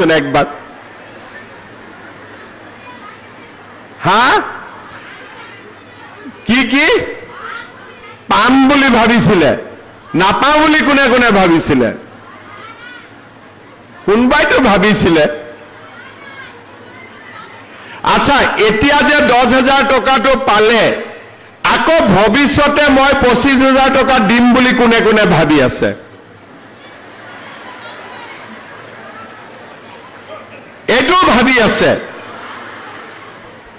কওকচোন একবাৰ হা কি কি পাম বুলি ভাবিছিলে নাপাওঁ বুলি কোনে কোনে ভাবিছিলে কোনবাইতো ভাবিছিলে আচ্ছা এতিয়া যে 10,000 টকাটো পালে আকৌ ভৱিষ্যতে মই 25,000 টকা দিম বুলি কোনে কোনে ভাবি আছে এইটো ভাবি আছে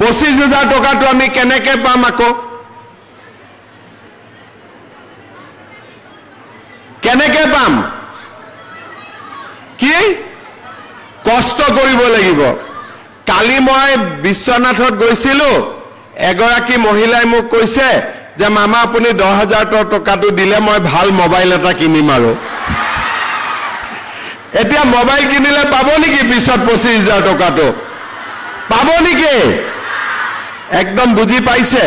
25,000 টকাটো আমি কেনেকৈ পাম আকৌ কেনেকৈ পাম কি কষ্ট কৰিব লাগিব কালি মই বিশ্বনাথত গৈছিলো এগৰাকী মহিলাই মোক কৈছে যে মামা আপুনি 10,000 টকাটো দিলে মই ভাল মোবাইল এটা কিনিম আৰু এতিয়া মোবাইল কিনিলে পাব নেকি পিছত 25,000 টকাটো পাব নেকি একদম বুজি পাইছে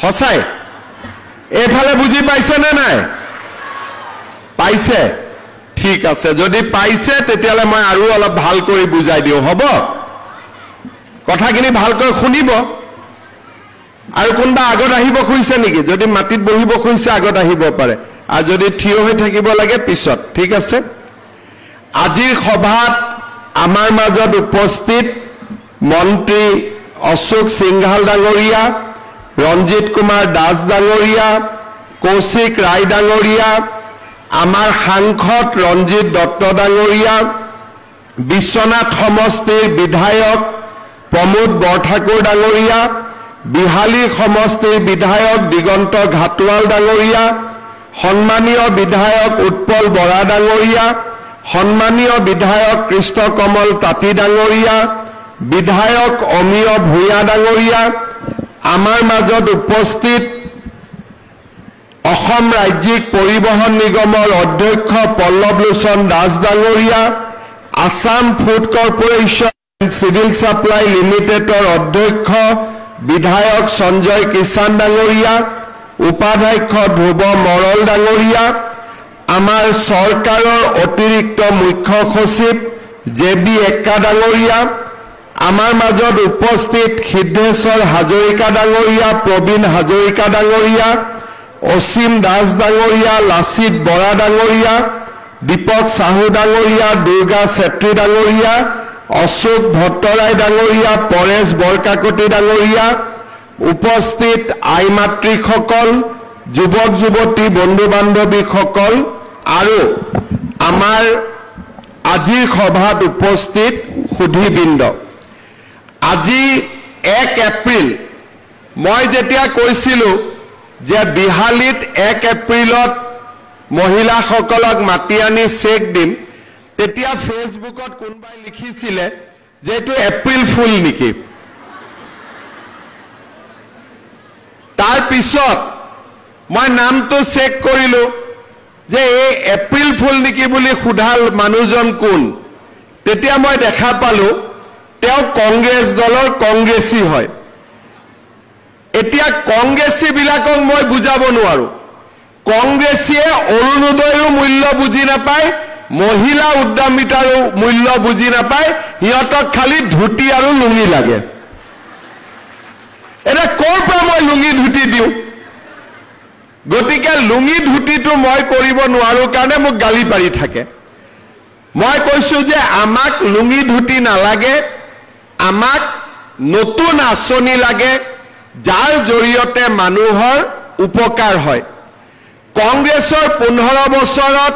হসাই এইফালে বুজি পাইছে নে নাই পাইছে ঠিক আছে যদি পাইছে তেতিয়ালে মই আৰু অলপ ভাল কৰি বুজাই দিও হ'ব কথাখিনি ভালকৈ শুনিব আৰু কোনবা আগত আহিব খুইছে নেকি যদি মাটিত বহিব খুইছে আগত আহিব পাৰে আৰু যদি থিয় হৈ থাকিব লাগে পিছত ঠিক আছে আজিৰ সভাত আমাৰ মাজত উপস্থিত মন্ত্ৰী অশোক সিংঘাল ডাঙৰীয়া ৰঞ্জিত কুমাৰ দাস ডাঙৰীয়া কৌশিক ৰায় ডাঙৰীয়া আমাৰ সাংসদ ৰঞ্জিত দত্ত ডাঙৰীয়া বিশ্বনাথ সমষ্টিৰ বিধায়ক প্ৰমোদ বৰঠাকুৰ ডাঙৰীয়া বিহালী সমষ্টিৰ বিধায়ক দিগন্ত ঘাটৱাল ডাঙৰীয়া সন্মানীয় বিধায়ক উৎপল বৰা ডাঙৰীয়া সন্মানীয় বিধায়ক কৃষ্ণ কমল তাঁতী ডাঙৰীয়া বিধায়ক অমিয় ভূঞা ডাঙৰীয়া আমাৰ মাজত উপস্থিত অসম ৰাজ্যিক পৰিবহণ নিগমৰ অধ্যক্ষ পল্লৱ লোচন দাস ডাঙৰীয়া Assam food corporation civil supply লিমিটেডৰ অধ্যক্ষ বিধায়ক সঞ্জয় কিষাণ ডাঙৰীয়া উপাধ্যক্ষ ধ্ৰুৱ মৰল ডাঙৰীয়া আমাৰ চৰকাৰৰ অতিৰিক্ত মুখ্য সচিব জেবি এক্কা ডাঙৰীয়া আমাৰ মাজত উপস্থিত সিদ্ধেশ্বৰ হাজৰিকা ডাঙৰীয়া প্ৰবীণ হাজৰিকা ডাঙৰীয়া অসীম দাস ডাঙৰীয়া লাচিত বৰা ডাঙৰীয়া দীপক সাহু ডাঙৰীয়া দুৰ্গা চেত্ৰী ডাঙৰীয়া অশোক ভট্টৰায় ডাঙৰীয়া পৰেশ বৰকাকতি ডাঙৰীয়া উপস্থিত আই মাতৃসকল যুৱক যুৱতী বন্ধু বান্ধৱীসকল আৰু আমাৰ আজিৰ সভাত উপস্থিত সুধীবৃন্দ আজি 1 এপ্ৰিল মই যেতিয়া কৈছিলো যে বিহালীত 1 এপ্ৰিলত মহিলাসকলক মাতি আনি চেক দিম তেতিয়া ফেসবুকত কোনবাই লিখিছিলে যে এটো এপ্ৰিল ফুল নেকি তাৰ পিছত মই নামটো চেক কৰিলো যে এই এপ্ৰিল ফুল নেকি বুলি খুধাল মানুহজন কোন তেতিয়া মই দেখা পালো তেও কংগ্ৰেছ দলৰ কংগ্ৰেছী হয় এতিয়া কংগ্ৰেছী বিলাকক মই বুজাব নোৱাৰো কংগ্ৰেছীয়ে অৰুণোদয়ৰ মূল্য বুজি নাপায় মহিলা উদ্যমিতাৰ মূল্য বুজি নাপায় হিয়তক খালি ধুতি আৰু লুঙি লাগে এনে কোৰ পৰা মই লুঙি ধুতি দিও গতিকে লুঙি ধুতিটো মই কৰিব নোৱাৰো কাৰণে মোক গালি পাৰি থাকে মই কৈছো যে আমাক লুঙি ধুতি নালাগে আমাক নতুন আঁচনি লাগে যাৰ জৰিয়তে মানুহৰ উপকাৰ হয় কংগ্ৰেছৰ 15 বছৰত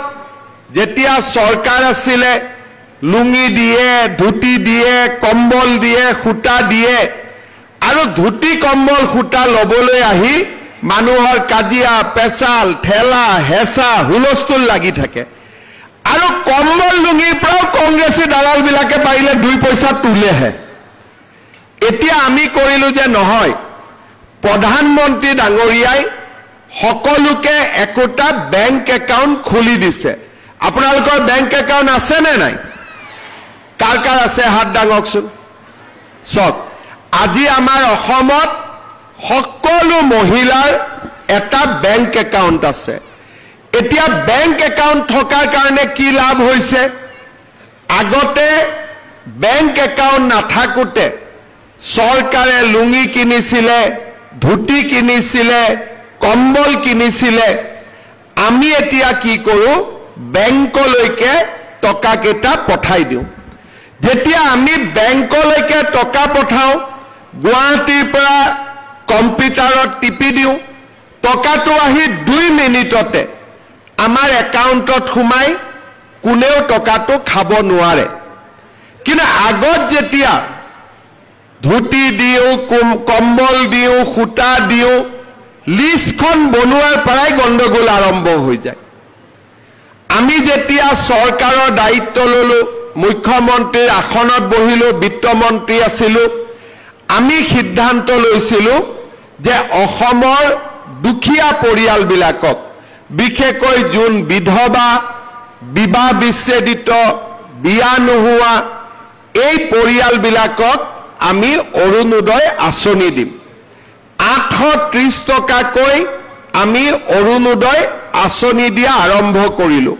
যেতিয়া চৰকাৰ আছিলে লুঙি দিয়ে ধুতি দিয়ে কম্বল দিয়ে খুটা দিয়ে আৰু ধুতি কম্বল খুটা লবলৈ আহি মানুহৰ কাজিয়া পেছাল ঠেলা হেঁচা হুলস্থুল লাগি থাকে আৰু কম্বল লুঙিৰ পৰা কংগ্ৰেছী দালাল বিলাকে পাৰিলে 2 পইচা তুলেহে এতিয়া আমি কৰিলো যে নহয় প্ৰধানমন্ত্ৰী ডাঙৰীয়াই সকলোকে একটা বেংক একাউন্ট খুলি দিছে আপোনালোকৰ বেংক একাউন্ট আছে নে নাই কাৰ কাৰ আছে হাত ডাঙকচোন সব আজি আমাৰ অসমত সকলো মহিলাৰ এটা বেংক একাউন্ট আছে এতিয়া বেংক একাউন্ট থকাৰ কাৰণে কি লাভ হৈছে আগতে বেংক একাউণ্ট নাথাকোঁতে চৰকাৰে লুঙি কিনিছিলে, ধুতি কিনিছিলে, কম্বল কিনিছিলে। আমি এতিয়া কি কৰোঁ, বেংকলৈকে টকাকেইটা পঠাই দিওঁ। যেতিয়া আমি বেংকলৈকে টকা পঠাওঁ, গুৱাহাটীৰ পৰা কম্পিউটাৰত টিপি দিওঁ, টকাটো আহি 2 মিনিটতে আমাৰ একাউণ্টত সোমাই, কোনেও টকাটো খাব নোৱাৰে। কিন্তু আগত যেতিয়া ধুতি দিওঁ, কম্বল দিওঁ, সূতা দিওঁ, লিষ্টখন বনোৱাৰ পৰাই গণ্ডগোল আৰম্ভ হৈ যায়। আমি যেতিয়া চৰকাৰৰ দায়িত্ব ল'লোঁ, মুখ্যমন্ত্ৰীৰ আসনত বহিলোঁ, বিত্তমন্ত্ৰী আছিলোঁ, আমি সিদ্ধান্ত লৈছিলোঁ যে অসমৰ দুখীয়া পৰিয়ালবিলাকক, বিশেষকৈ যোন বিধৱা, বিবাহ বিচ্ছেদিত, বিয়া নোহোৱা এই পৰিয়ালবিলাকক আমি অৰুণোদয় আঁচনি দিম। 830 টকাকৈ আমি অৰুণোদয় আঁচনি দিয়া আৰম্ভ কৰিলোঁ।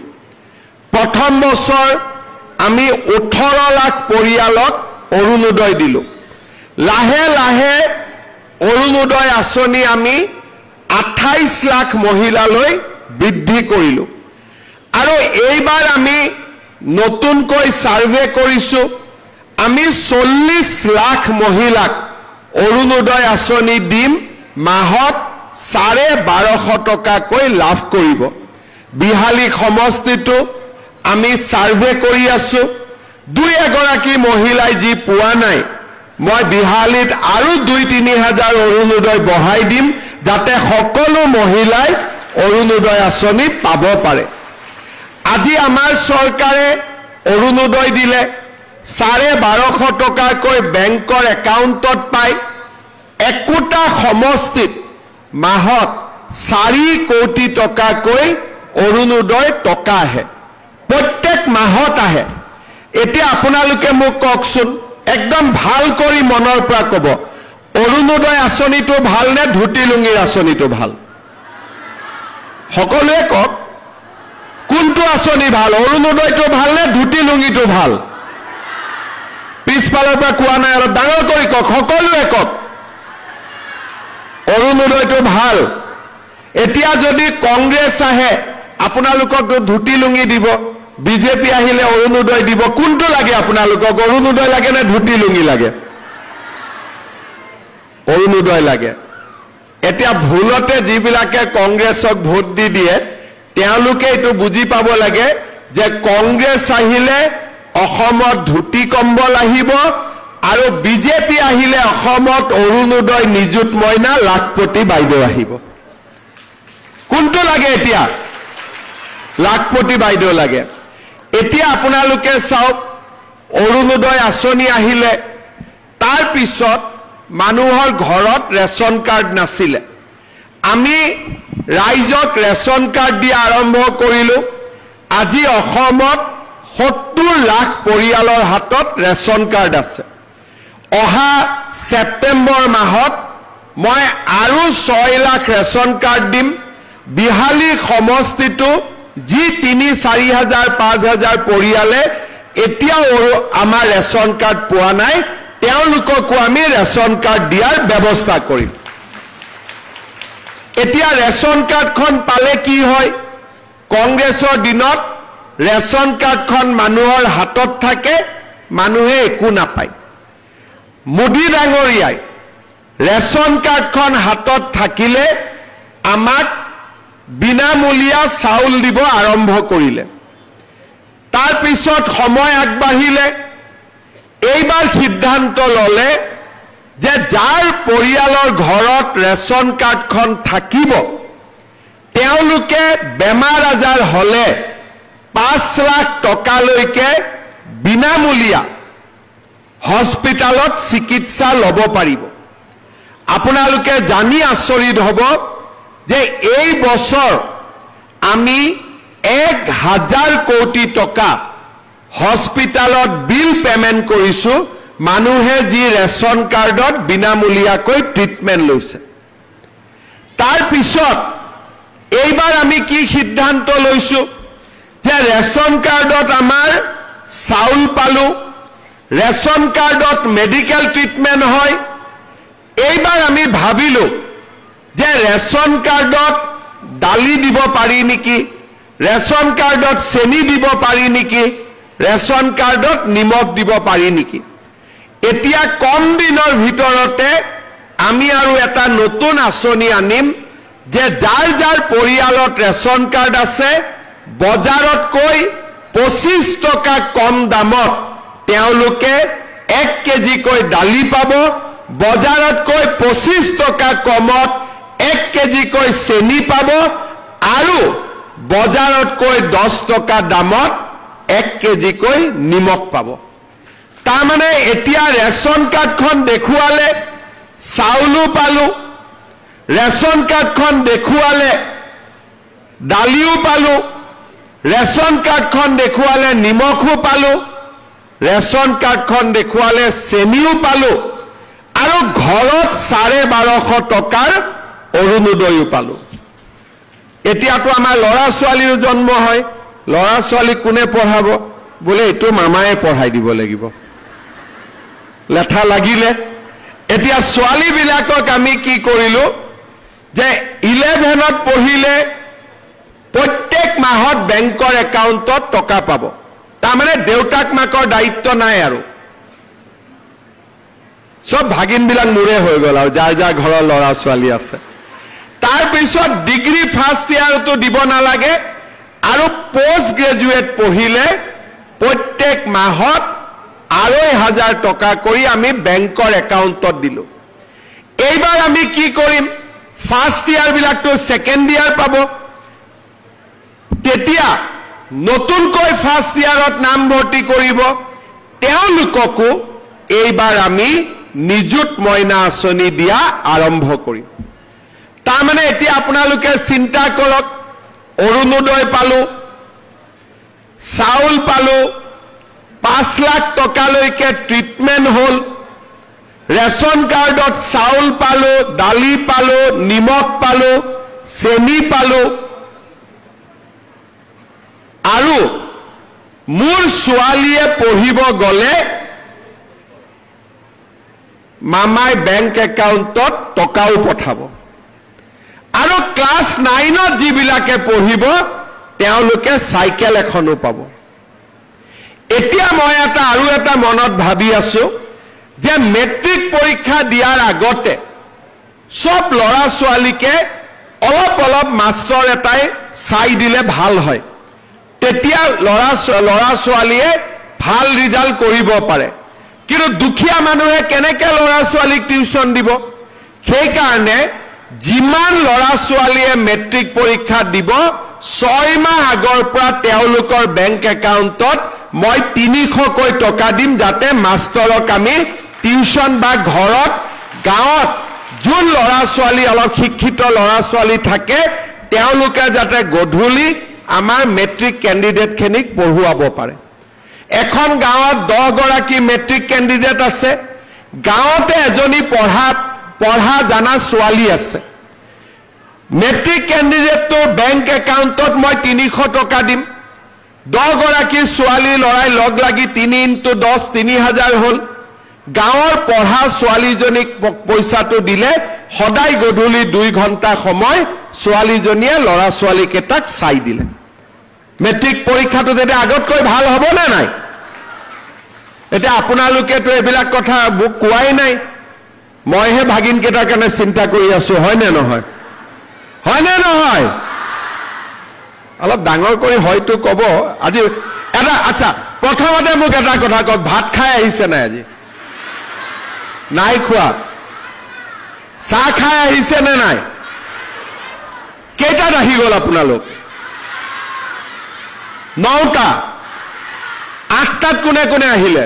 প্ৰথম বছৰ আমি 18 লাখ পৰিয়ালক অৰুণোদয় দিলোঁ। লাহে লাহে অৰুণোদয় আঁচনি আমি 28 লাখ মহিলালৈ বৃদ্ধি কৰিলোঁ। আৰু এইবাৰ আমি নতুনকৈ ছাৰ্ভে কৰিছোঁ, আমি 40 লাখ মহিলাক অৰুণোদয় আঁচনি দিম, মাহত 1250 টকাকৈ লাভ কৰিব। বিহালী সমষ্টিটো আমি ছাৰ্ভে কৰি আছোঁ। 2-এগৰাকী মহিলাই যি পোৱা নাই, মই বিহালীত আৰু 2-3 হাজাৰ অৰুণোদয় বঢ়াই দিম, যাতে সকলো মহিলাই অৰুণোদয় আঁচনি পাব পাৰে। আজি আমাৰ চৰকাৰে অৰুণোদয় দিলে, 1250 টকাকৈ বেংকৰ একাউণ্টত পায়। একোটা সমষ্টিত মাহত 4 কোটি টকাকৈ অৰুণোদয় টকা আহে, প্ৰত্যেক মাহত আহে। এতিয়া আপোনালোকে মোক কওকচোন, একদম ভাল কৰি মনৰ পৰা ক'ব, অৰুণোদয় আঁচনিটো ভাল নে ধুতি লুঙিৰ আঁচনিটো ভাল? সকলোৱে কওক, কোনটো আঁচনি ভাল? অৰুণোদয়টো ভাল নে ধুতি লুঙিটো ভাল? পিছফালৰ পৰা কোৱা নাই, অলপ ডাঙৰ কৰি কওক, সকলোৱে কওক অৰুণোদয়টো ভাল। এতিয়া যদি কংগ্ৰেছ আহে, আপোনালোকক ধুতি লুঙি দিব, বিজেপি আহিলে অৰুণোদয় দিব, কোনটো লাগে আপোনালোকক? অৰুণোদয় লাগে নে ধুতি লুঙি লাগে? অৰুণোদয় লাগে। এতিয়া ভুলতে যিবিলাকে কংগ্ৰেছক ভোট দি দিয়ে, তেওঁলোকে এইটো বুজি পাব লাগে যে কংগ্ৰেছ আহিলে অসমত ধুতি কম্বল আহিব, আৰু বিজেপি আহিলে অসমত অৰুণোদয়, নিযুত মইনা, লাখপতি বাইদেউ আহিব। কোনটো লাগে এতিয়া? লাখপতি বাইদেউ লাগে। এতিয়া আপোনালোকে চাওক, অৰুণোদয় আঁচনি আহিলে, তাৰ পিছত মানুহৰ ঘৰত ৰেচন কাৰ্ড নাছিলে। আমি ৰাইজক ৰেচন কাৰ্ড দিয়া আৰম্ভ কৰিলোঁ। আজি অসমত 70 লাখ পৰিয়ালৰ হাতত ৰেচন কাৰ্ড আছে। অহা ছেপ্টেম্বৰ মাহত মই আৰু 6 লাখ ৰেচন কাৰ্ড দিম। বিহালী সমষ্টিটো যি 3-4 হাজাৰ 5 হাজাৰ পৰিয়ালে এতিয়াও আমাৰ ৰেচন কাৰ্ড পোৱা নাই, তেওঁলোককো আমি ৰেচন কাৰ্ড দিয়াৰ ব্যৱস্থা কৰিম। এতিয়া ৰেচন কাৰ্ডখন পালে কি হয়? কংগ্ৰেছৰ দিনত ৰেচন কাৰ্ডখন মানুহৰ হাতত থাকে, মানুহে একো নাপায়। মোদী ডাঙৰীয়াই ৰেচন কাৰ্ডখন হাতত থাকিলে আমাক বিনামূলীয়া চাউল দিব আৰম্ভ কৰিলে। তাৰ পিছত সময় আগবাঢ়িলে, এইবাৰ সিদ্ধান্ত ল'লে যে যাৰ পৰিয়ালৰ ঘৰত ৰেচন কাৰ্ডখন থাকিব, তেওঁলোকে বেমাৰ আজাৰ হ'লে 5 লাখ টকালৈকে বিনামূলীয়া হস্পিটালত চিকিৎসা ল'ব পাৰিব। আপোনালোকে জানি আচৰিত হ'ব যে এই বছৰ আমি 1000 কোটি টকা হস্পিটালত বিল পেমেণ্ট কৰিছোঁ, মানুহে যি ৰেচন কাৰ্ডত বিনামূলীয়াকৈ ট্ৰিটমেণ্ট লৈছে। তাৰ পিছত এইবাৰ আমি কি সিদ্ধান্ত লৈছোঁ যে ৰেচন কাৰ্ডত আমাৰ চাউল পালো, ৰেচন কাৰ্ডত মেডিকেল ট্ৰিটমেণ্ট হয়। এইবাৰ আমি ভাবিলো যে ৰেচন কাৰ্ডত দালি দিব পাৰি নেকি, ৰেচন কাৰ্ডত চেনি দিব পাৰি নেকি, ৰেচন কাৰ্ডত নিমখ দিব পাৰি নেকি। এতিয়া কম দিনৰ ভিতৰতে আমি আৰু এটা নতুন আঁচনি আনিম যে যাৰ যাৰ পৰিয়ালত ৰেচন কাৰ্ড আছে বজাৰতকৈ 25 টকা কম দামত তেওঁলোকে 1 কেজিকৈ দালি পাব, বজাৰতকৈ 25 টকা কমত 1 কেজিকৈ চেনি পাব আৰু বজাৰতকৈ 10 টকা দামত 1 কেজিকৈ নিমখ পাব। তাৰমানে এতিয়া ৰেচন কাৰ্ডখন দেখুৱালে চাউলো পালো, ৰেচন কাৰ্ডখন দেখুৱালে দালিও পালো, ৰেচন কাৰ্ডখন দেখুৱালে নিমখো পালো, ৰেচন কাৰ্ডখন দেখুৱালে চেনিও পালো আৰু ঘৰত 1250 টকাৰ অৰুণোদয়ো পালো। এতিয়াতো আমাৰ ল'ৰা ছোৱালীও জন্ম হয়, ল'ৰা ছোৱালী কোনে পঢ়াব? বোলে এইটো মামায়ে পঢ়াই দিব লাগিব, লেঠা লাগিলে। এতিয়া ছোৱালীবিলাকক আমি কি কৰিলো যে 11ত পঢ়িলে প্ৰত্যেক মাহত বেংকৰ একাউণ্টত টকা পাব। তাৰমানে দেউতাক মাকৰ দায়িত্ব নাই আৰু সব ভাগিনবিলাক মোৰে হৈ গ'ল আৰু যাৰ যাৰ ঘৰৰ ল'ৰা ছোৱালী আছে। তাৰপিছত ডিগ্ৰী ফাৰ্ষ্ট ইয়াৰতো দিব নালাগে আৰু পোষ্ট গ্ৰেজুৱেট পঢ়িলে প্ৰত্যেক মাহত 2500 টকা কৰি আমি বেংকৰ একাউণ্টত দিলো। এইবাৰ আমি কি কৰিম, ফাৰ্ষ্ট ইয়াৰবিলাকতো ছেকেণ্ড ইয়াৰ পাব, তেতিয়া নতুনকৈ ফাৰ্ষ্ট ইয়াৰত নামভৰ্তি কৰিব তেওঁলোককো এইবাৰ আমি নিযুত মইনা আঁচনি দিয়া আৰম্ভ কৰিম। তাৰমানে এতিয়া আপোনালোকে চিন্তা কৰক, অৰুণোদয় পালো, চাউল পালো, 5 লাখ টকালৈকে ট্ৰিটমেণ্ট হ'ল, ৰেচন কাৰ্ডত চাউল পালো, দালি পালো, নিমখ পালো, চেনি পালো আৰু মোৰ ছোৱালীয়ে পঢ়িব গ'লে মামাই বেংক একাউণ্টত টকাও পঠাব আৰু ক্লাছ 9ত যিবিলাকে পঢ়িব তেওঁলোকে চাইকেল এখনো পাব। এতিয়া মই আৰু এটা মনত ভাবি আছো যে মেট্ৰিক পৰীক্ষা দিয়াৰ আগতে সব ল'ৰা ছোৱালীকে অলপ অলপ মাষ্টৰ এটাই চাই দিলে ভাল হয়, তেতিয়া ল'ৰা ছোৱালীয়ে ভাল ৰিজাল্ট কৰিব পাৰে। কিন্তু দুখীয়া মানুহে কেনেকৈ ল'ৰা ছোৱালীক টিউচন দিব? সেইকাৰণে যিমান ল'ৰা ছোৱালীয়ে মেট্ৰিক পৰীক্ষা দিব 6 মাহ আগৰ পৰা তেওঁলোকৰ বেংক একাউণ্টত মই 300কৈ টকা দিম, যাতে মাষ্টৰক আমি টিউচন বা ঘৰত গাঁৱত যোন ল'ৰা ছোৱালী অলপ শিক্ষিত ল'ৰা ছোৱালী থাকে তেওঁলোকে যাতে গধূলি আমাৰ মেট্ৰিক কেণ্ডিডেটখিনিক পঢ়ুৱাব পাৰে। এখন গাঁৱত 10 গৰাকী মেট্ৰিক কেণ্ডিডেট আছে, গাঁৱতে এজনী পঢ়া জানা ছোৱালী আছে। মেট্ৰিক কেণ্ডিডেটটোৰ বেংক একাউণ্টত মই 300 টকা দিম, 10 গৰাকী ছোৱালী ল'ৰাই লগ লাগি 3 × 10 3000 হ'ল। গাঁৱৰ পঢ়া ছোৱালীজনীক পইচাটো দিলে সদায় গধূলি 2 ঘণ্টা সময় ছোৱালীজনীয়ে ল'ৰা ছোৱালীকেইটাক চাই দিলে। মেট্ৰিক পৰীক্ষাটো তেতিয়া আগতকৈ ভাল হ'ব নে নাই? এতিয়া আপোনালোকেতো এইবিলাক কথা মোক কোৱাই নাই, মইহে ভাগিনকেইটাৰ কাৰণে চিন্তা কৰি আছো, হয়নে নহয়? হয়নে নহয়? অলপ ডাঙৰ কৰি হয়তো ক'ব আজি এটা। আচ্ছা, প্ৰথমতে মোক এটা কথা কওক, ভাত খাই আহিছে নাই? আজি নাই খোৱা? চাহ খাই আহিছে নে নাই? কেইটাত আহি গ'ল আপোনালোক? 9টা। 8টাত কোনে কোনে আহিলে?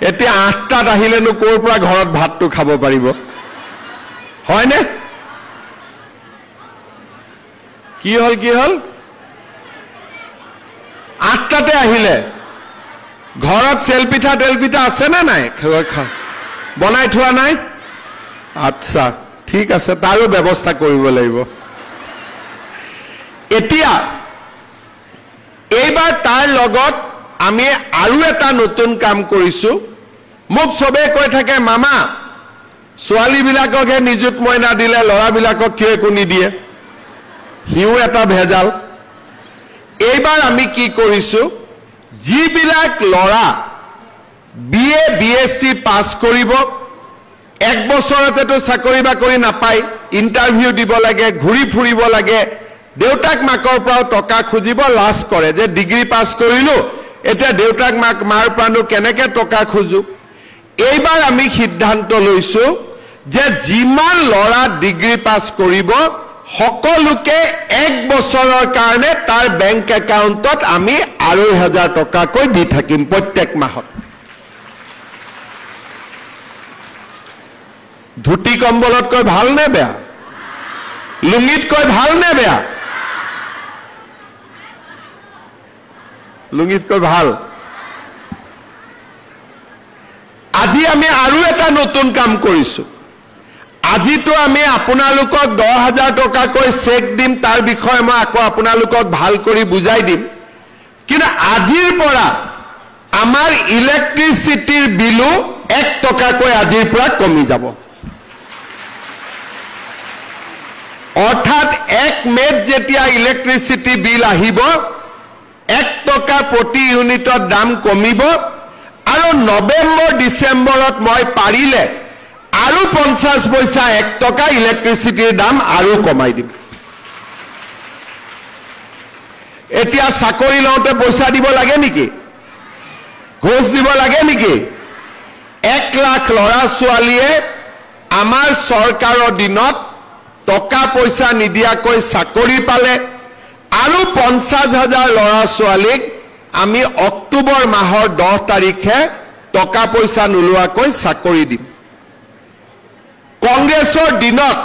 এতিয়া 8টাত আহিলেনো ক'ৰ পৰা ঘৰত ভাতটো খাব পাৰিব? হয়নে? কি হ'ল 8টাতে আহিলে। ঘৰত চেলপিঠা তেলপিঠা আছে নে নাই? বনাই থোৱা নাই? আচ্ছা, ঠিক আছে, তাৰো ব্যৱস্থা কৰিব লাগিব। এতিয়া এইবাৰ তাৰ লগত আমি আৰু এটা নতুন কাম কৰিছো মোক সবে কৈ থাকে মামা ছোৱালীবিলাককহে নিযুত মইনা দিলে ল'ৰাবিলাকক কিয় একো নিদিয়ে হিউ এটা ভেজাল এইবাৰ আমি কি কৰিছো যিবিলাক ল'ৰা বিএ বিএসসি পাস কৰিব এক বছৰতেতো চাকৰি বাকৰি নাপায় ইন্টাৰভিউ দিব লাগে ঘুৰি ফুৰিব লাগে দেউতাক মাকৰ পৰাও টকা খুজিব লাজ কৰে যে ডিগ্ৰী পাস কৰিলো এটা দেউতাক মাৰ পৰানো কেনেকৈ টকা খুজু এইবাৰ আমি সিদ্ধান্ত লৈছো যে যিমান ল'ৰা ডিগ্ৰী পাস কৰিব সকলোকে এক বছৰৰ কাৰণে তাৰ বেংক একাউণ্টত আমি 2,500 টকাকৈ দি থাকিম প্ৰত্যেক মাহত ধুতি কম্বলতকৈ ভাল নে বেয়া লুঙিতকৈ ভাল নে বেয়া লুঙিতকৈ ভাল আজি আমি আৰু এটা নতুন কাম কৰিছো আজিতো আমি আপোনালোকক 10,000 টকাকৈ চেক দিম তাৰ বিষয়ে মই আকৌ আপোনালোকক ভাল কৰি বুজাই দিম কিন্তু আজিৰ পৰা আমাৰ ইলেক্ট্ৰিচিটিৰ বিলু 1 টকাকৈ আজিৰ পৰা কমি যাব অৰ্থাৎ 1 মেত যেতিয়া ইলেক্ট্ৰিচিটি বিল আহিব 1 টকা প্ৰতি ইউনিটৰ দাম কমিব আৰু নৱেম্বৰ ডিসেম্বৰত মই পাৰিলে আৰু 50 পইচা 1 টকা ইলেক্ট্ৰিচিটিৰ দাম আৰু কমাই দিম এতিয়া চাকৰি লওঁতে পইচা দিব লাগে নেকি ঘোষ দিব লাগে নেকি 1 লাখ ল'ৰা ছোৱালীয়ে আমাৰ চৰকাৰৰ দিনত টকা পইচা নিদিয়াকৈ চাকৰি পালে আৰু 50,000 ল'ৰা ছোৱালীক আমি অক্টোবৰ মাহৰ 10 তাৰিখে টকা পইচা নোলোৱাকৈ চাকৰি দিম কংগ্ৰেছৰ দিনত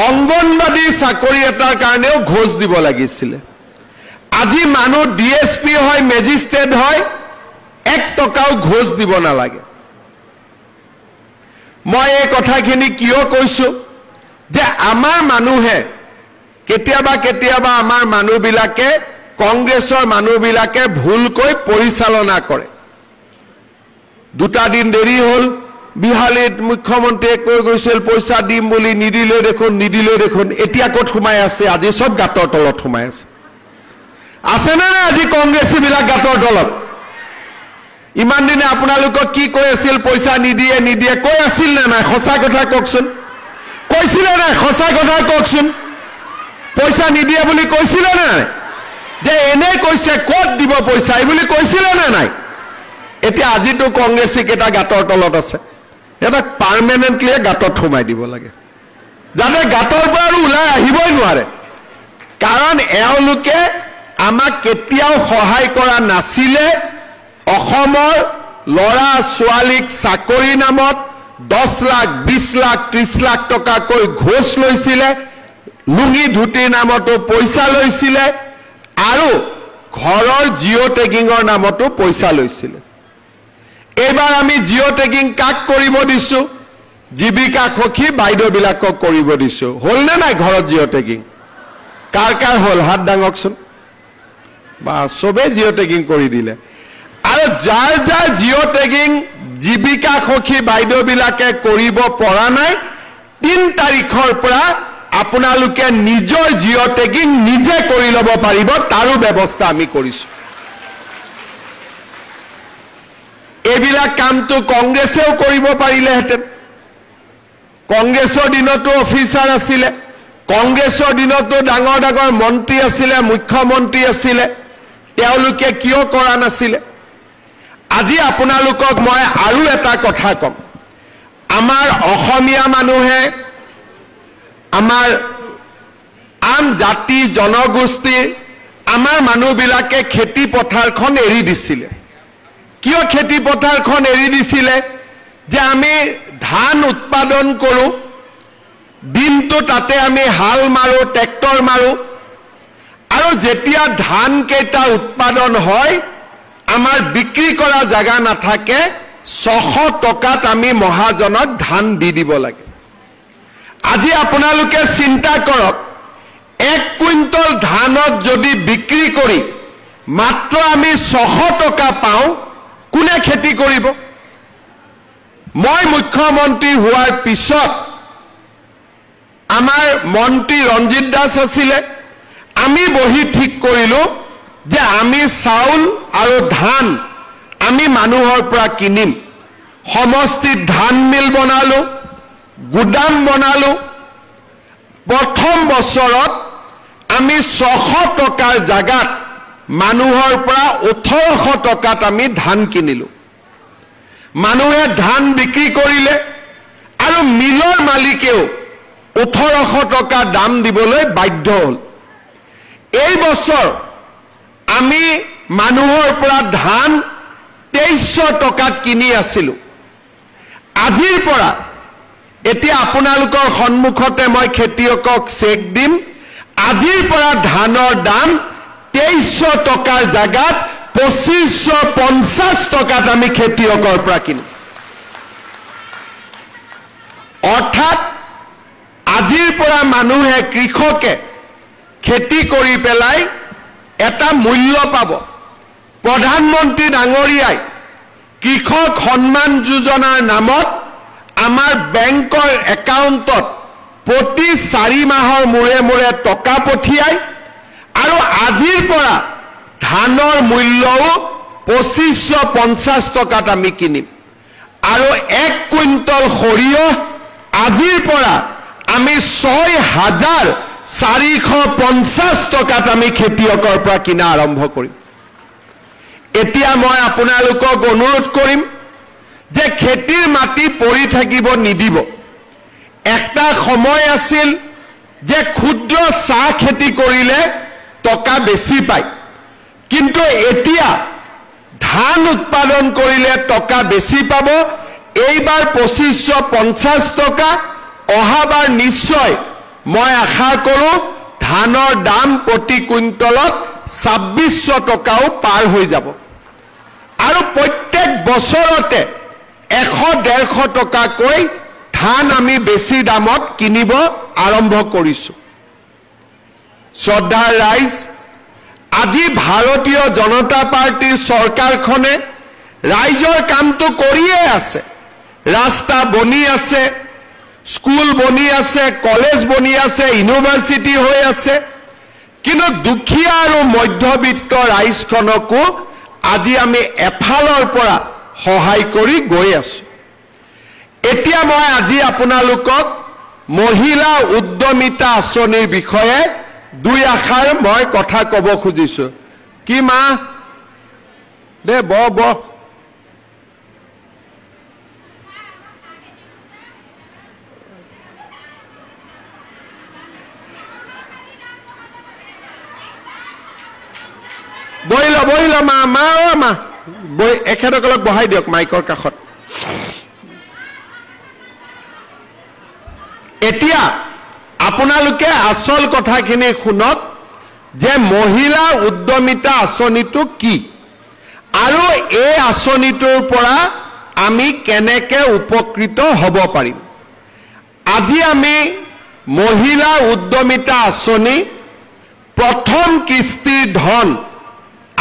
অংগনবাদী চাকৰি এটাৰ কাৰণেও ঘোষ দিব লাগিছিল আজি মানুহ ডিএসপি হয় মেজিষ্ট্ৰেট হয় 1 টকাও ঘোষ দিব নালাগে মই এই কথাখিনি কিয় কৈছো যে আমাৰ মানুহে কেতিয়াবা আমাৰ মানুহবিলাকে কংগ্ৰেছৰ মানুহবিলাকে ভুলকৈ পৰিচালনা কৰে দুটা দিন দেৰি হল বিহালীত মুখ্যমন্ত্ৰীয়ে কৈ গৈছিল পইচা দিম বুলি নিদিলে দেখোন এতিয়া ক'ত সোমাই আছে আজি সব গাঁতৰ তলত সোমাই আছে না আজি কংগ্ৰেছীবিলাক গাঁতৰ তলত ইমান দিনে আপোনালোকক কি কৈ আছিল পইচা নিদিয়ে কৈ আছিল না নাই সঁচা কথা কওকচোন কৈছিলে না সঁচা কথা কওকচোন পইচা নিদিয়ে বুলি কৈছিলে না যে এনে কৈছে ক'ত দিব পইচা এই বুলি কৈছিলে না নাই এতিয়া আজিতো কংগ্ৰেছী কেইটা গাঁতৰ তলত আছে এটা পাৰ্মানেন্টলি গাঁতত সোমাই দিব লাগে যাতে গাঁতৰ পৰা আৰু ওলাই আহিবই নোৱাৰে কাৰণ এওঁলোকে আমাক কেতিয়াও সহায় কৰা নাছিলে অসমৰ ল'ৰা ছোৱালীক চাকৰি নামত 10 লাখ 20 লাখ 30 লাখ টকাকৈ ঘোষ লৈছিলে লুঙি ধুতিৰ নামতো পইচা লৈছিলে আৰু ঘৰৰ জিঅ' টেগিঙৰ নামতো পইচা লৈছিলে এইবাৰ আমি জিঅ' টেগিং কাক কৰিব দিছো জীৱিকা সখী বাইদেউবিলাকক কৰিব দিছো হল নে নাই ঘৰত জিঅ' টেগিং কাৰ হল হাত দাঙকচোন বা সবে জিঅ' টেগিং কৰি দিলে আৰু যাৰ জিঅ' টেগিং জীৱিকা সখী বাইদেউবিলাকে কৰিব পৰা নাই 3 তাৰিখৰ পৰা আপোনালোকে নিজৰ জিঅ' টেগিং নিজে কৰি ল'ব পাৰিব তাৰো ব্যৱস্থা আমি কৰিছো এইবিলাক কামটো কংগ্ৰেছেও কৰিব পাৰিলেহেঁতেন কংগ্ৰেছৰ দিনতো অফিচাৰ আছিলে কংগ্ৰেছৰ দিনতো ডাঙৰ মন্ত্ৰী আছিলে মুখ্যমন্ত্ৰী আছিলে তেওঁলোকে কিয় কৰা নাছিলে আজি আপোনালোকক মই আৰু এটা কথা কম আমাৰ অসমীয়া মানুহে আমাৰ আন জাতি জনগোষ্ঠীৰ আমাৰ মানুহবিলাকে খেতি পথাৰখন এৰি দিছিলে কিয় খেতি পথাৰখন এৰি দিছিলে যে আমি ধান উৎপাদন কৰো দিনটো তাতে আমি হাল মাৰো ট্ৰেক্টৰ মাৰো আৰু যেতিয়া ধান কেইটা উৎপাদন হয় আমাৰ বিক্ৰী কৰা জায়গা নাথাকে 600 টকাত আমি মহাজনক ধান দি দিব লাগে আজি আপোনালোকে চিন্তা কৰক 1 কুইণ্টল ধানত যদি বিক্ৰী কৰি মাত্ৰ আমি 600 টকা পাওঁ কোনে খেতি কৰিব মই মুখ্যমন্ত্ৰী হোৱাৰ পিছত আমাৰ মন্ত্ৰী ৰঞ্জিত দাস আছিলে আমি বহি ঠিক কৰিলো যে আমি চাউল আৰু ধান আমি মানুহৰ পৰা কিনিম সমষ্টিত ধান মিল বনালো গুদাম বনালো প্ৰথম বছৰত আমি 600 টকাৰ জাগাত মানুহৰ পৰা 1800 টকাত আমি ধান কিনিলো মানুহে ধান বিক্ৰী কৰিলে আৰু মিলৰ মালিকেও 1800 টকা দাম দিবলৈ বাধ্য হ'ল এই বছৰ আমি মানুহৰ পৰা ধান 2300 টকাত কিনি আছিলো আজিৰ পৰা এতিয়া আপোনালোকৰ সন্মুখতে মই খেতিয়কক চেক দিম আজিৰ পৰা ধানৰ দাম 2300 টকাৰ জাগাত 2550 টকাত আমি খেতিয়কৰ পৰা কিনিম অৰ্থাৎ আজিৰ পৰা মানুহে কৃষকে খেতি কৰি পেলাই এটা মূল্য পাব প্ৰধানমন্ত্ৰী ডাঙৰীয়াই কৃষক সন্মান যোজনাৰ নামত আমাৰ বেংকৰ একাউণ্টত প্ৰতি 4 মাহৰ মূৰে মূৰে টকা পঠিয়াই আৰু আজিৰ পৰা ধানৰ মূল্যও 2550 টকাত আমি কিনিম আৰু 1 কুইণ্টল সৰিয়হ আজিৰ পৰা আমি 6450 টকাত আমি খেতিয়কৰ পৰা কিনা আৰম্ভ কৰিম এতিয়া মই আপোনালোকক অনুৰোধ কৰিম যে খেতিৰ মাটি পৰি থাকিব নিদিব একটা সময় আছিল যে ক্ষুদ্ৰ চাহ খেতি কৰিলে টকা বেছি পায় কিন্তু এতিয়া ধান উৎপাদন কৰিলে টকা বেছি পাব এইবাৰ 2550 টকা অহাবাৰ নিশ্চয় মই আশা কৰো ধানৰ দাম প্ৰতি কুইণ্টলত 2600 টকাও পাৰ হৈ যাব আৰু প্ৰত্যেক বছৰতে 100-150 টকাকৈ ধান আমি বেছি দামত কিনিব আৰম্ভ কৰিছো শ্ৰদ্ধাৰ ৰাইজ আজি ভাৰতীয় জনতা পাৰ্টিৰ চৰকাৰখনে ৰাইজৰ কামটো কৰিয়ে আছে ৰাস্তা বনি আছে স্কুল বনি আছে কলেজ বনি আছে ইউনিভাৰ্চিটি হৈ আছে কিন্তু দুখীয়া আৰু মধ্যবিত্ত ৰাইজখনকো আজি আমি এফালৰ পৰা সহায় কৰি গৈ আছো এতিয়া মই আজি আপোনালোকক মহিলা উদ্যমিতা আঁচনিৰ বিষয়ে দুই আখাৰ মই কথা ক'ব খুজিছো কি মা দে ব বহিল মা এখেতসকলক বহাই দিয়ক মাইকৰ কাষত এতিয়া আপোনালোকে আসল কথাখিনি শুনক যে মহিলা উদ্যমিতা আঁচনিটো কি আৰু এই আঁচনিটোৰ পৰা আমি কেনেকৈ উপকৃত হ'ব পাৰিম আজি আমি মহিলা উদ্যমিতা আঁচনি প্ৰথম কিস্তিৰ ধন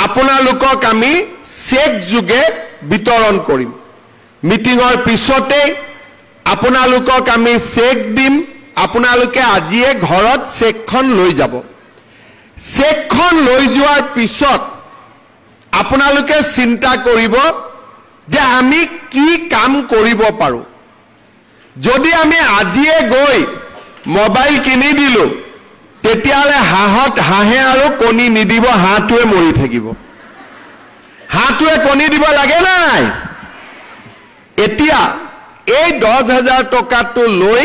আপোনালোকক আমি চেক যোগে বিতৰণ কৰিম মিটিঙৰ পিছতে আপোনালোকক আমি চেক দিম আপোনালোকে আজিয়ে ঘৰত চেকখন লৈ যাব চেকখন লৈ যোৱাৰ পিছত আপোনালোকে চিন্তা কৰিব যে আমি কি কাম কৰিব পাৰো যদি আমি আজিয়ে গৈ মোবাইল কিনি দিলো তেতিয়ালে হাঁহে আৰু কণী নিদিব হাঁহটোৱে মৰি থাকিব হাঁহটোৱে কণী দিব লাগে নাই এতিয়া এই 10,000 টকাটো লৈ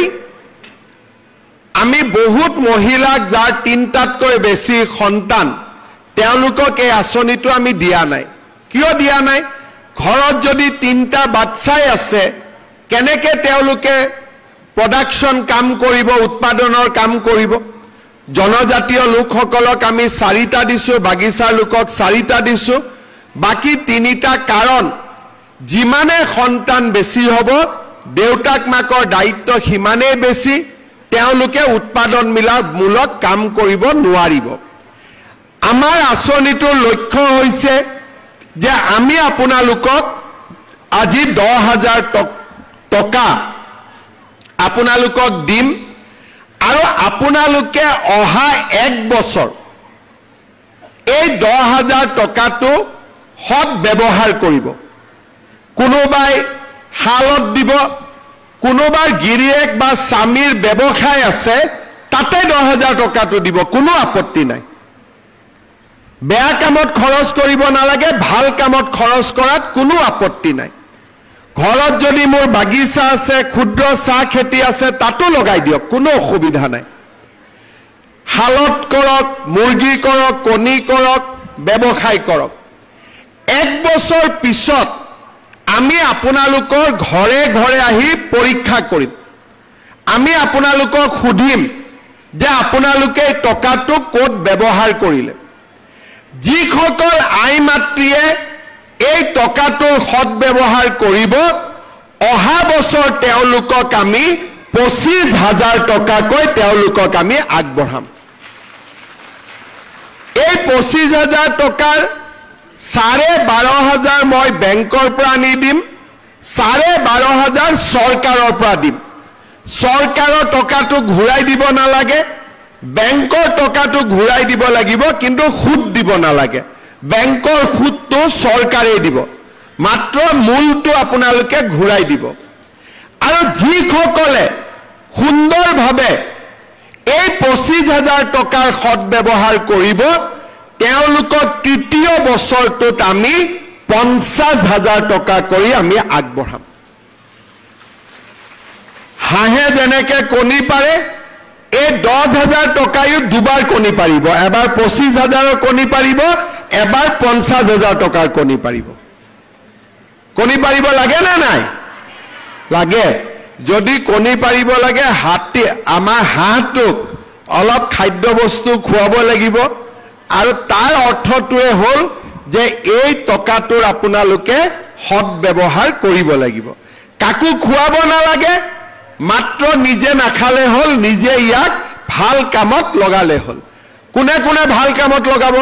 আমি বহুত মহিলাক যাৰ 3টাতকৈ বেছি সন্তান তেওঁলোকক এই আঁচনিটো আমি দিয়া নাই কিয় দিয়া নাই ঘৰত যদি 3টা বাচ্চাই আছে কেনেকে তেওঁলোকে প্ৰডাকশন কাম কৰিব উৎপাদনৰ কাম কৰিব জনজাতীয় লোকসকলক আমি 4টা দিছো বাগিচাৰ লোকক 4টা দিছো বাকি 3টা কাৰণ যিমানে সন্তান বেছি হ'ব দেউতাক মাকৰ দায়িত্ব হিমানে বেছি তেওঁলোকে উৎপাদন মূলক কাম কৰিব নোৱাৰিব আমাৰ আঁচনিটোৰ লক্ষ্য হৈছে যে আমি আপোনালোকক আজি 10,000 টকা আপোনালোকক দিম আৰু আপোনালোকে অহা 1 বছৰ এই 10,000 টকাটো সৎ ব্যৱহাৰ কৰিব কোনোবাই হালত দিব কোনোবাৰ গিৰিয়েক বা স্বামীৰ ব্যৱসায় আছে তাতে 10,000 টকাটো দিব কোনো আপত্তি নাই বেয়া কামত খৰচ কৰিব নালাগে ভাল কামত খৰচ কৰাত কোনো আপত্তি নাই ঘৰত যদি মোৰ বাগিচা আছে ক্ষুদ্ৰ চাহ খেতি আছে তাতো লগাই দিয়ক কোনো অসুবিধা নাই হালত কৰক মুৰ্গী কৰক কণী কৰক ব্যৱসায় কৰক 1 বছৰ পিছত আমি আপোনালোকৰ ঘৰে ঘৰে আহি পৰীক্ষা কৰিম আমি আপোনালোকক সুধিম যে আপোনালোকে টকাটো ক'ত ব্যৱহাৰ কৰিলে যিসকল আই মাতৃয়ে এই টকাটোৰ সৎ ব্যৱহাৰ কৰিব অহা বছৰ তেওঁলোকক আমি 25,000 টকাকৈ তেওঁলোকক আমি আগবঢ়াম এই 25,000 টকাৰ 12,500 মই বেংকৰ পৰা আনি দিম 12,500 চৰকাৰৰ পৰা দিম চৰকাৰৰ টকাটো ঘূৰাই দিব নালাগে বেংকৰ টকাটো ঘূৰাই দিব লাগিব কিন্তু সুদ দিব নালাগে বেংকৰ সুদটো চৰকাৰে দিব মাত্ৰ মূলটো আপোনালোকে ঘূৰাই দিব আৰু যিসকলে সুন্দৰভাৱে এই 25,000 টকাৰ সৎ ব্যৱহাৰ কৰিব তেওঁলোকক তৃতীয় বছৰটোত আমি 50,000 টকা কৰি আমি আগবঢ়াম হাঁহে যেনেকৈ কণী পাৰে এই 10,000 টকায়ো দুবাৰ কণী পাৰিব এবাৰ 25,000ৰ কণী পাৰিব এবাৰ 50,000 টকাৰ কণী পাৰিব কণী পাৰিব লাগে না নাই লাগে যদি কণী পাৰিব লাগে হাতী আমাৰ হাঁহটোক অলপ খাদ্য বস্তু খুৱাব লাগিব আৰু তাৰ অৰ্থটোৱে হ'ল যে এই টকাটোৰ আপোনালোকে সৎ ব্যৱহাৰ কৰিব লাগিব কাকো খুৱাব নালাগে মাত্ৰ নিজে নাখালে হ'ল নিজে ইয়াক ভাল কামত লগালে হ'ল কোনে কোনে ভাল কামত লগাব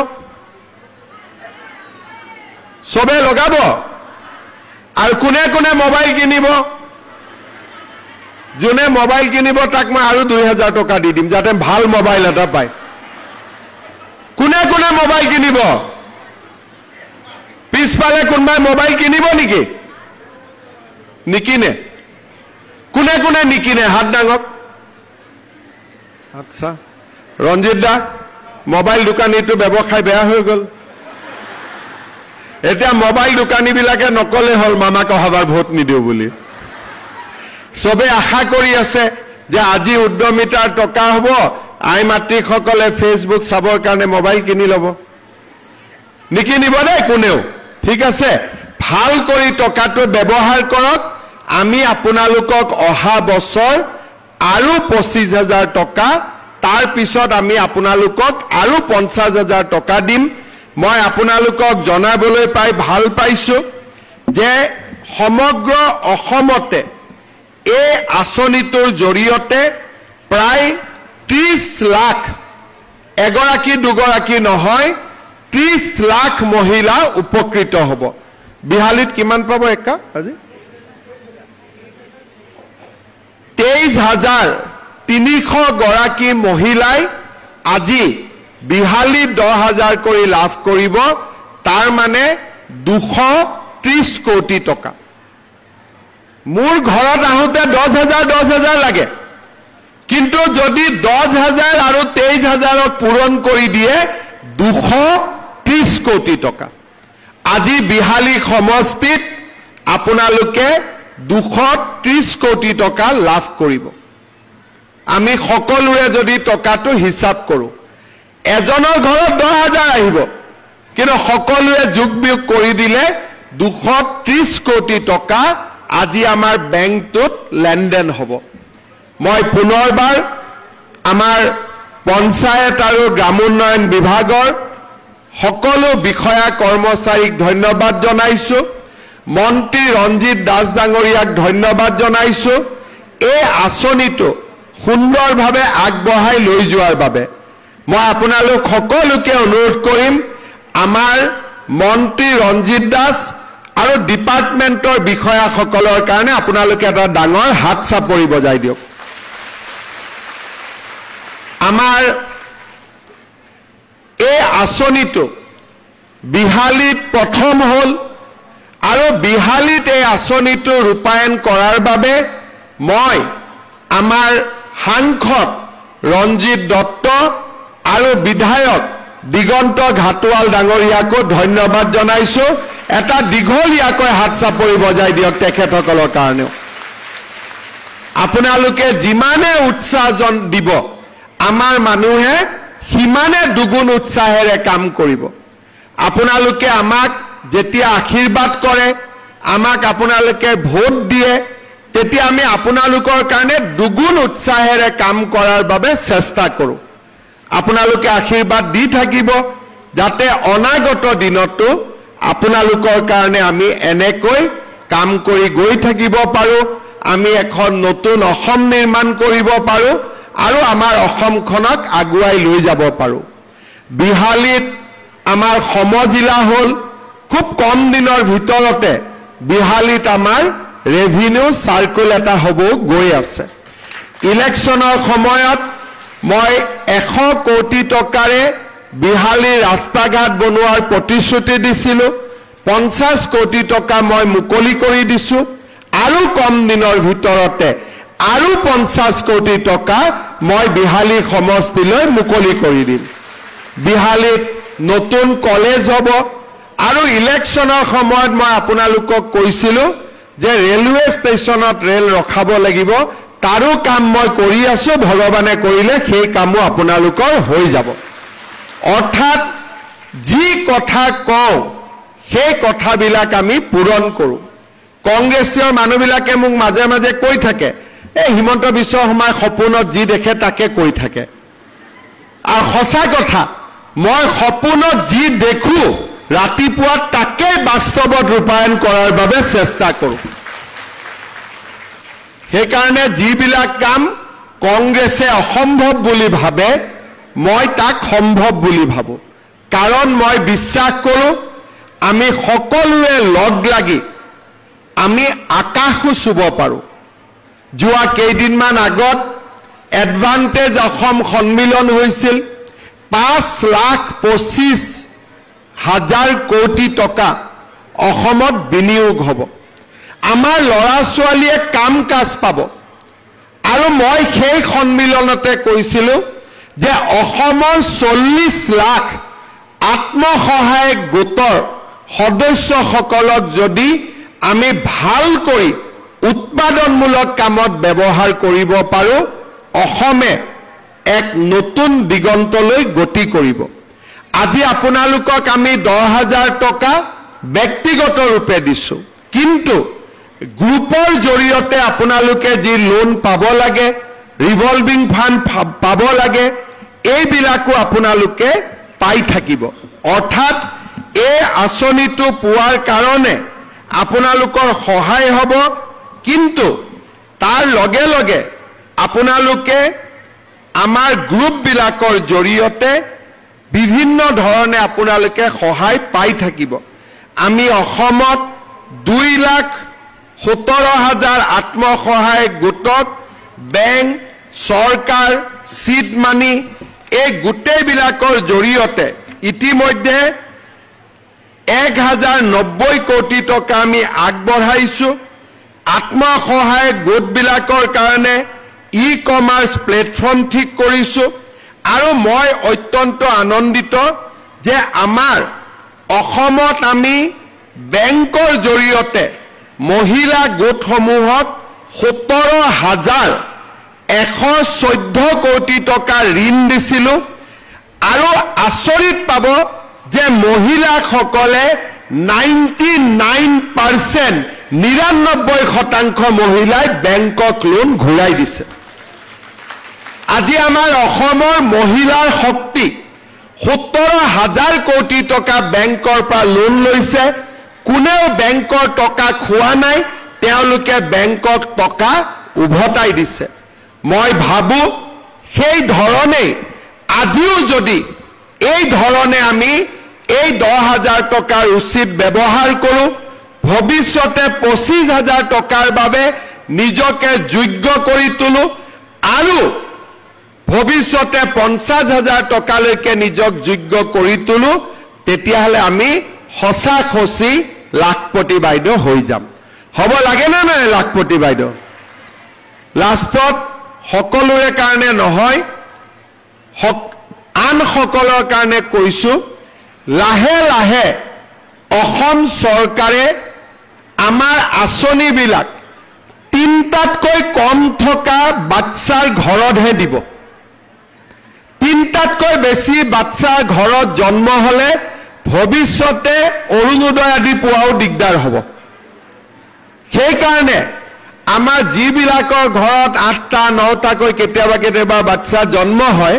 সবে লগাব আৰু কোনে কোনে মোবাইল কিনিব যোনে মোবাইল কিনিব তাক মই আৰু 2,000 টকা দি দিম যাতে ভাল মোবাইল এটা পায় কোনে কোনে মোবাইল কিনিব পিছফালে কোনবাই মোবাইল কিনিব নেকি নিকিনে কোনে কোনে নিকিনে হাত ডাঙক আচ্ছা ৰঞ্জিত দা মোবাইল দোকানীটো ব্যৱসায় বেয়া হৈ গ'ল এতিয়া মোবাইল দোকানীবিলাকে নকলে হ'ল মামাক অহাবাৰ ভোট নিদিও বুলি সবে আশা কৰি আছে যে আজি উদ্যমিতাৰ টকা হ'ব আই মাতৃসকলে ফেচবুক চাবৰ কাৰণে মোবাইল কিনি ল'ব নিকিনিব দেই কোনেও ঠিক আছে ভাল কৰি টকাটো ব্যৱহাৰ কৰক আমি আপোনালোকক অহা বছৰ আৰু 25,000 টকা তাৰ পিছত আমি আপোনালোকক আৰু 50,000 টকা দিম মই আপোনালোকক জনাবলৈ পাই ভাল পাইছো যে সমগ্ৰ অসমতে এই আঁচনিটোৰ জৰিয়তে প্ৰায় 30 লাখ এগৰাকী দুগৰাকী নহয় 30 লাখ মহিলা উপকৃত হ'ব বিহালীত কিমান পাব একা আজি 23,300 গৰাকী মহিলাই আজি বিহালী 10,000 কৰি লাভ কৰিব তাৰ মানে 230 কোটি টকা মোৰ ঘৰত আহোতে 10,000 লাগে কিন্তু যদি 10,000 আৰু 23,000 পূৰণ কৰি দিয়ে 230 কোটি টকা আজি বিহালী সমষ্টিত আপোনালোকে 230 কোটি টকা লাভ কৰিব আমি সকলোৰে যদি টকাটো হিসাব কৰো এজনৰ ঘৰত 10,000 আহিব কিন্তু সকলোৱে যোগ বিয়োগ কৰি দিলে 230 কোটি টকা আজি আমাৰ বেংকটোত লেনদেন হ'ব মই পুনৰবাৰ আমাৰ পঞ্চায়ত আৰু গ্ৰামোন্নয়ন বিভাগৰ সকলো বিষয়া কৰ্মচাৰীক ধন্যবাদ জনাইছো মন্ত্ৰী ৰঞ্জিত দাস ডাঙৰীয়াক ধন্যবাদ জনাইছো এই আঁচনিটো সুন্দৰভাৱে আগবঢ়াই লৈ যোৱাৰ বাবে মই আপোনালোক সকলোকে অনুৰোধ কৰিম আমাৰ মন্ত্ৰী ৰঞ্জিত দাস আৰু ডিপাৰ্টমেণ্টৰ বিষয়াসকলৰ কাৰণে আপোনালোকে এটা ডাঙৰ হাত চাপৰি বজাই দিয়ক আমাৰ এই আঁচনিটো বিহালীত প্ৰথম হ'ল আৰু বিহালীত এই আঁচনিটো ৰূপায়ণ কৰাৰ বাবে মই আমাৰ সাংসদ ৰঞ্জিত দত্ত আৰু বিধায়ক দিগন্ত ঘাটোৱাল ডাঙৰীয়াকো ধন্যবাদ জনাইছো এটা দীঘলীয়াকৈ হাত চাপৰি বজাই দিয়ক তেখেতসকলৰ কাৰণেও আপোনালোকে যিমানে উৎসাহ দিব আমাৰ মানুহে সিমানে দুগুণ উৎসাহেৰে কাম কৰিব আপোনালোকে আমাক যেতিয়া আশীৰ্বাদ কৰে আমাক আপোনালোকে ভোট দিয়ে তেতিয়া আমি আপোনালোকৰ কাৰণে দুগুণ উৎসাহেৰে কাম কৰাৰ বাবে চেষ্টা কৰোঁ আপোনালোকে আশীৰ্বাদ দি থাকিব যাতে অনাগত দিনতো আপোনালোকৰ কাৰণে আমি এনেকৈ কাম কৰি গৈ থাকিব পাৰোঁ আমি এখন নতুন অসম নিৰ্মাণ কৰিব পাৰোঁ আৰু আমাৰ অসমখনক আগুৱাই লৈ যাব পাৰোঁ বিহালীত আমাৰ সমজিলা হ'ল খুব কম দিনৰ ভিতৰতে বিহালীত আমাৰ ৰেভিনিউ সাৰ্কুল এটা হ'ব গৈ আছে ইলেকশ্যনৰ সময়ত মই 100 কোটি টকাৰে বিহালীৰ ৰাস্তা ঘাট বনোৱাৰ প্ৰতিশ্ৰুতি দিছিলোঁ 50 কোটি টকা মই মুকলি কৰি দিছোঁ আৰু কম দিনৰ ভিতৰতে আৰু 50 কোটি টকা মই বিহালী সমষ্টিলৈ মুকলি কৰি দিম বিহালীত নতুন কলেজ হ'ব আৰু ইলেকশ্যনৰ সময়ত মই আপোনালোকক কৈছিলোঁ যে ৰেলৱে ষ্টেচনত ৰেল ৰখাব লাগিব তাৰো কাম মই কৰি আছোঁ ভগৱানে কৰিলে সেই কামো আপোনালোকৰ হৈ যাব অৰ্থাৎ যি কথা কওঁ সেই কথাবিলাক আমি পূৰণ কৰোঁ কংগ্ৰেছীয় মানুহবিলাকে মোক মাজে মাজে কৈ থাকে এই হিমন্ত বিশ্ব শৰ্মাৰ সপোনত যি দেখে তাকে কৈ থাকে আৰু সঁচা কথা মই সপোনত যি দেখোঁ ৰাতিপুৱা তাকে বাস্তৱত ৰূপায়ণ কৰাৰ বাবে চেষ্টা কৰোঁ সেইকাৰণে যিবিলাক কাম কংগ্ৰেছে অসম্ভৱ বুলি ভাবে মই তাক সম্ভৱ বুলি ভাবোঁ কাৰণ মই বিশ্বাস কৰোঁ আমি সকলোৱে লগ লাগি আমি আকাশো চুব পাৰোঁ যোৱা কেইদিনমান আগত এডভান্টেজ অসম সন্মিলন হৈছিল 5,25,000 কোটি টকা অসমত বিনিয়োগ হ'ব আমাৰ ল'ৰা ছোৱালীয়ে কাম কাজ পাব আৰু মই সেই সন্মিলনতে কৈছিলোঁ যে অসমৰ 40 লাখ আত্মসহায়ক গোটৰ সদস্যসকলক যদি আমি ভালকৈ উৎপাদনমূলক কামত ব্যৱহাৰ কৰিব পাৰোঁ অসমে এক নতুন দিগন্তলৈ গতি কৰিব আজি আপোনালোকক আমি 10,000 টকা ব্যক্তিগত ৰূপে দিছোঁ কিন্তু গ্ৰুপৰ জৰিয়তে আপোনালোকে যি লোন পাব লাগে ৰিভলভিং ফাণ্ড পাব লাগে এইবিলাকো আপোনালোকে পাই থাকিব অৰ্থাৎ এই আঁচনিটো পোৱাৰ কাৰণে আপোনালোকৰ সহায় হ'ব কিন্তু তাৰ লগে লগে আপোনালোকে আমাৰ গ্ৰুপবিলাকৰ জৰিয়তে বিভিন্ন ধৰণে আপোনালোকে সহায় পাই থাকিব আমি অসমত 2,17,000 আত্মসহায়ক গোটক বেংক চৰকাৰ সিড মানি এই গোটেইবিলাকৰ জৰিয়তে ইতিমধ্যে 1,090 কোটি টকা আমি আগবঢ়াইছোঁ আত্মসহায়ক গোটবিলাকৰ কাৰণে ই-কমাৰ্চ প্লেটফৰ্ম ঠিক কৰিছোঁ আৰু মই অত্যন্ত আনন্দিত যে আমাৰ অসমত আমি বেংকৰ জৰিয়তে মহিলা গোটসমূহক 17,114 কোটি টকা ঋণ দিছিলোঁ আৰু আচৰিত পাব যে মহিলাসকলে 99% 99% মহিলাই বেংকক লোন ঘূৰাই দিছে আজি আমাৰ অসমৰ মহিলাৰ শক্তি 17,000 কোটি টকা বেংকৰ পৰা লোন লৈছে কোনেও বেংকৰ টকা খোৱা নাই তেওঁলোকে বেংকক টকা উভতাই দিছে মই ভাবোঁ সেই ধৰণে আজিও যদি এই ধৰণে আমি এই 10,000 টকাৰ উচিত ব্যৱহাৰ কৰোঁ, ভৱিষ্যতে 25,000 টকাৰ বাবে নিজকে যোগ্য কৰি তোলো আৰু ভৱিষ্যতে 50,000 টকালৈকে নিজক যোগ্য কৰি তোলো, তেতিয়াহ'লে আমি সঁচা-সঁচি লাখপতি বাইদেউ হৈ যাম। হ'ব লাগে নে নাই লাখপতি বাইদেউ? লাষ্টত সকলোৰে কাৰণে নহয়, আন সকলৰ কাৰণে কৈছোঁ, লাহে লাহে অসম চৰকাৰে আমাৰ আঁচনিবিলাক 3টাতকৈ কম থকা বাচ্চাৰ ঘৰতহে দিব। 3টাতকৈ বেছি বাচ্চাৰ ঘৰত জন্ম হ'লে ভৱিষ্যতে অৰুণোদয় আদি পোৱাও দিগদাৰ হ'ব। সেইকাৰণে আমাৰ যিবিলাকৰ ঘৰত 8টা 9টাকৈ কেতিয়াবা কেতিয়াবা বাচ্চা জন্ম হয়,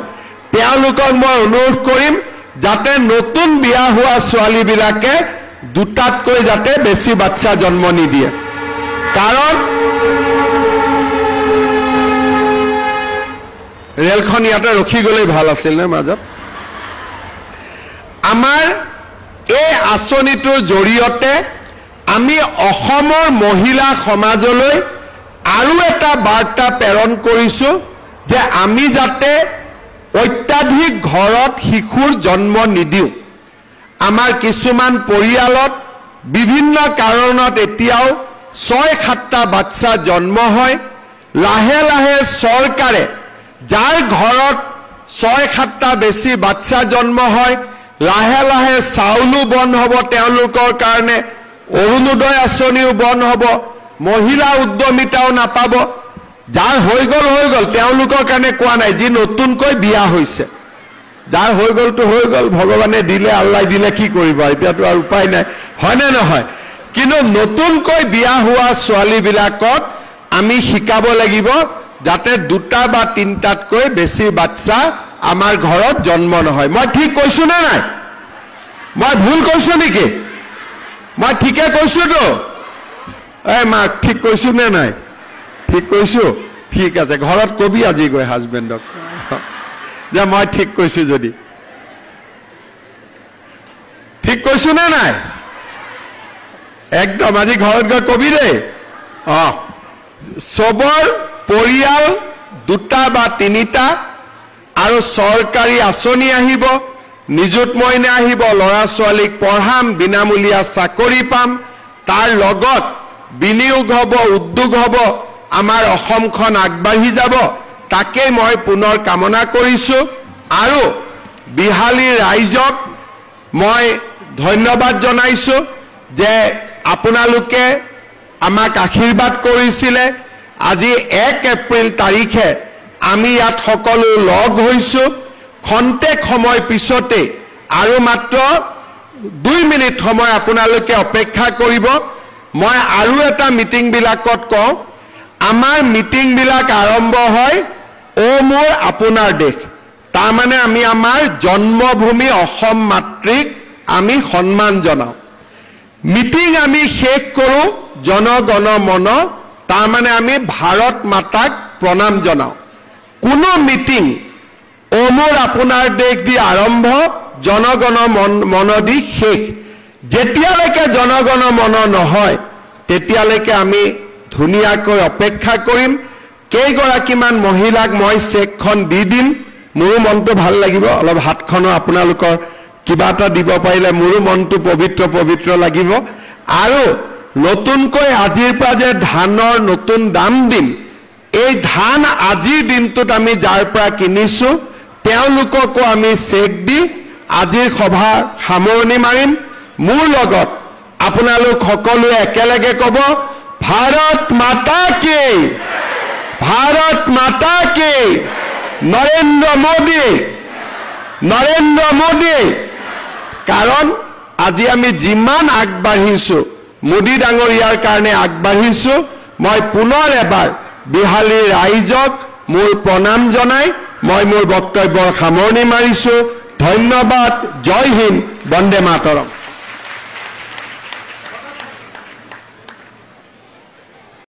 তেওঁলোকক মই অনুৰোধ কৰিম যাতে নতুন বিয়া হোৱা ছোৱালীবিলাকে 2টাতকৈ যাতে বেছি বাচ্চা জন্ম নিদিয়ে। কাৰণ ৰেলখন ইয়াতে ৰখি গ'লেই ভাল আছিল নে মাজত? আমাৰ এই আঁচনিটোৰ জৰিয়তে আমি অসমৰ মহিলা সমাজলৈ আৰু এটা বাৰ্তা প্ৰেৰণ কৰিছোঁ যে আমি যাতে অত্যাধিক ঘৰত শিশুৰ জন্ম নিদিওঁ। আমাৰ কিছুমান পৰিয়ালত বিভিন্ন কাৰণত এতিয়াও 6-7টা বাচ্চা জন্ম হয়। লাহে লাহে চৰকাৰে যাৰ ঘৰত 6-7টা বেছি বাচ্চা জন্ম হয়, লাহে লাহে চাউলো বন্ধ হ'ব তেওঁলোকৰ কাৰণে, অৰুণোদয় আঁচনিও বন্ধ হ'ব, মহিলা উদ্যমিতাও নাপাব। যাৰ হৈ গ'ল তেওঁলোকৰ কাৰণে কোৱা নাই, যি নতুনকৈ বিয়া হৈছে, যাৰ হৈ গ'লতো হৈ গ'ল, ভগৱানে দিলে আল্লাই দিলে কি কৰিব, এতিয়াতো আৰু উপায় নাই, হয়নে নহয়? কিন্তু নতুনকৈ বিয়া হোৱা ছোৱালীবিলাকক আমি শিকাব লাগিব যাতে 2টা বা 3টাতকৈ বেছি বাচ্চা আমাৰ ঘৰত জন্ম নহয়। মই ঠিক কৈছোঁ নে নাই? মই ভুল কৈছোঁ নেকি? মই ঠিকে কৈছোঁতো? এই মাক ঠিক কৈছোঁ নে নাই? ঠিক কৈছোঁ? ঠিক আছে, ঘৰত কবি আজি গৈ হাজবেণ্ডক যে মই ঠিক কৈছোঁ। যদি ঠিক কৈছোঁ নে নাই? একদম আজি ঘৰত গৈ কবি দেই। চবৰ পৰিয়াল 2টা বা 3টা আৰু চৰকাৰী আঁচনি আহিব, নিযুত মইনা আহিব, ল'ৰা ছোৱালীক পঢ়াম, বিনামূলীয়া চাকৰি পাম, তাৰ লগত বিনিয়োগ হ'ব, উদ্যোগ হ'ব, আমাৰ অসমখন আগবাঢ়ি যাব। তাকে মই পুনৰ কামনা কৰিছোঁ আৰু বিহালীৰ ৰাইজক মই ধন্যবাদ জনাইছোঁ যে আপোনালোকে আমাক আশীৰ্বাদ কৰিছিলে। আজি 1 এপ্ৰিল তাৰিখে আমি ইয়াত সকলো লগ হৈছোঁ। খন্তেক সময় পিছতে আৰু মাত্ৰ 2 মিনিট সময় আপোনালোকে অপেক্ষা কৰিব। মই আৰু এটা মিটিংবিলাকত কওঁ, আমাৰ মিটিংবিলাক আৰম্ভ হয় অ মোৰ আপোনাৰ দেশ, তাৰমানে আমি আমাৰ জন্মভূমি অসম মাতৃক আমি সন্মান জনাওঁ। মিটিং আমি শেষ কৰোঁ জনগণ মন, তাৰমানে আমি ভাৰত মাতাক প্ৰণাম জনাওঁ। কোনো মিটিং অ মোৰ আপোনাৰ দেশ দি আৰম্ভ, জনগণ মন দি শেষ। যেতিয়ালৈকে জনগণ মন নহয় তেতিয়ালৈকে আমি ধুনীয়াকৈ অপেক্ষা কৰিম। কেইগৰাকীমান মহিলাক মই চেকখন দি দিম, মোৰো মনটো ভাল লাগিব। অলপ হাতখনো আপোনালোকৰ কিবা এটা দিব পাৰিলে মোৰো মনটো পবিত্ৰ পবিত্ৰ লাগিব। আৰু নতুনকৈ আজিৰ পৰা যে ধানৰ নতুন দাম দিম, এই ধান আজিৰ দিনটোত আমি যাৰ পৰা কিনিছোঁ তেওঁলোককো আমি চেক দি আজিৰ সভা সামৰণি মাৰিম। মোৰ লগত আপোনালোক সকলোৱে একেলগে ক'ব, ভাৰত মাতা কি, ভাৰত মাতা কি, নৰেন্দ্ৰ মোদী, নৰেন্দ্ৰ মোদী। কাৰণ আজি আমি যিমান আগবাঢ়িছোঁ মোদী ডাঙৰীয়াৰ কাৰণে আগবাঢ়িছোঁ। মই পুনৰ এবাৰ বিহালীৰ ৰাইজক মোৰ প্ৰণাম জনাই মই মোৰ বক্তব্যৰ সামৰণি মাৰিছোঁ। ধন্যবাদ। জয় হিন্দ, বন্দে মাতৰম।